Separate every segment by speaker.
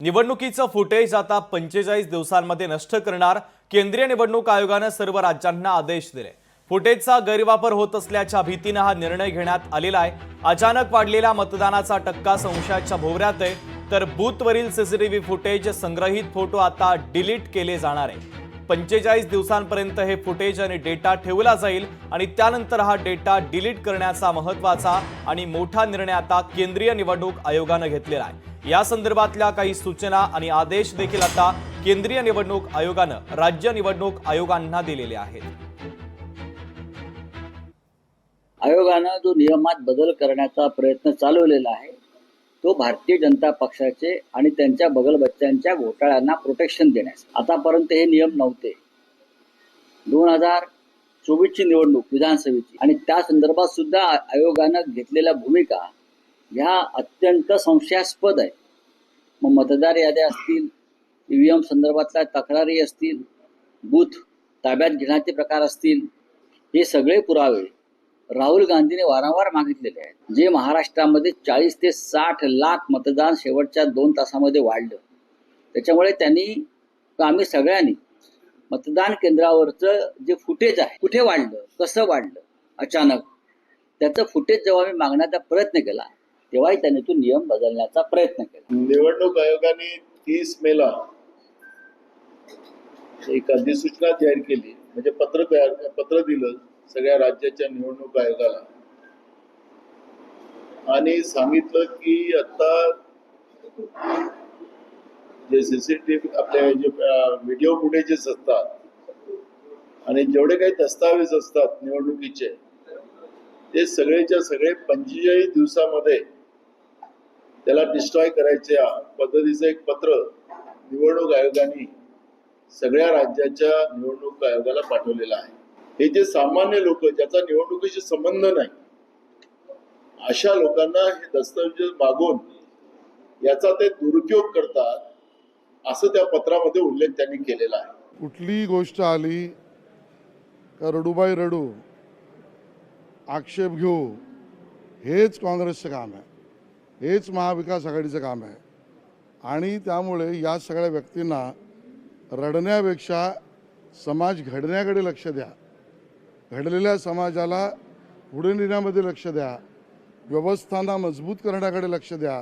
Speaker 1: निवडणुकीचं फुटेज आता 45 दिवसांमध्ये नष्ट करणार केंद्रीय निवडणूक आयोगाने सर्व राज्यांना आदेश दिले। फुटेजचा गैरवापर होत असल्याच्या भीतीने हा निर्णय घेण्यात आलेला आहे। अचानक वाढलेला मतदानाचा टक्का संशयाच्या भोवऱ्यात आहे, तर बूथवरील सीसीटीव्ही फुटेज संग्रहित फोटो आता डिलीट केले जाणार आहे। 45 दिवसांपर्यंत हे फुटेज आणि डेटा ठेवला जाईल आणि त्यानंतर हा डेटा डिलीट करण्याचा महत्त्वाचा आणि मोठा निर्णय आता केंद्रीय निवडणूक आयोगाने घेतलेला आहे। या संदर्भातल्या काही सूचना आणि आदेश देखील आता केंद्रीय निवडणूक आयोगाने राज्य निवडणूक आयोगांना दिलेले आहेत।
Speaker 2: आयोगाने जो नियमात बदल करण्याचा प्रयत्न चालवलेला आहे तो भारतीय जनता पक्षाचे आणि त्यांच्या बगलबच्च्यांच्या घोटाळ्यांना प्रोटेक्शन देण्यास। आतापर्यंत हे नियम नव्हते। 2024 ची निवडणूक विधानसभेची आणि त्या संदर्भात सुद्धा आयोगाने घेतलेल्या भूमिका ह्या अत्यंत संशयास्पद आहे। मग मतदार याद्या असतील, ईव्हीएम संदर्भातल्या तक्रारी असतील, बूथ ताब्यात घेण्याचे प्रकार असतील, हे सगळे पुरावे राहुल गांधीने वारंवार मागितलेले आहेत। जे महाराष्ट्रामध्ये 40 ते 60 लाख मतदान शेवटच्या 2 तासामध्ये वाढलं, त्याच्यामुळे त्यांनी आम्ही सगळ्यांनी मतदान केंद्रावरचं जे फुटेज आहे, कुठे वाढलं, कसं वाढलं अचानक, त्याचं फुटेज जेव्हा आम्ही मागण्याचा प्रयत्न केला तेव्हाही त्यांनी तो नियम बदलण्याचा प्रयत्न केला।
Speaker 3: निवडणूक आयोगाने 30 मेला एक अधिसूचना जाहीर केली, म्हणजे पत्र दिलं सगळ्या राज्याच्या निवडणूक आयोगाला आणि सांगितलं की आता जे सीसीटीव्ही आपले जे व्हिडिओ फुटेजेस असतात आणि जेवढे काही दस्तावेज असतात निवडणुकीचे, ते सगळेच्या सगळे 45 दिवसामध्ये त्याला डिस्ट्रॉय करायच्या पद्धतीचं एक पत्र निवडणूक आयोगाने सगळ्या राज्याच्या निवडणूक आयोगाला पाठवलेलं आहे। हे जे सामान्य लोक ज्याचा निवडणुकीशी संबंध नाही, अशा लोकांना हे दस्तऐवज मागून याचा ते दुरुपयोग करतात, असं त्या पत्रामध्ये उल्लेख त्यांनी केलेला आहे।
Speaker 4: कुठली गोष्ट आली का रडूबाई रडू, आक्षेप घेऊ, हेच काँग्रेसचं काम आहे, हेच महाविकास आघाडीचं काम आहे। आणि त्यामुळे या सगळ्या व्यक्तींना रडण्यापेक्षा समाज घडण्याकडे लक्ष द्या, घडलेल्या समाजाला पुढे नेण्यामध्ये लक्ष द्या, व्यवस्थांना मजबूत करण्याकडे लक्ष द्या,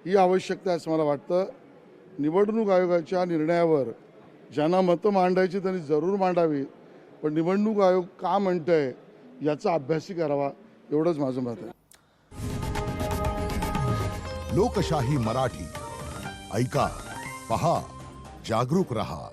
Speaker 4: ही आवश्यकता आहे असं मला वाटतं। निवडणूक आयोगाच्या निर्णयावर ज्यांना मतं मांडायची त्यांनी जरूर मांडावी, पण निवडणूक आयोग का म्हणतंय याचा अभ्यासही करावा, एवढंच माझं मत आहे।
Speaker 5: लोकशाही मराठी ऐका, पहा, जागरूक रहा।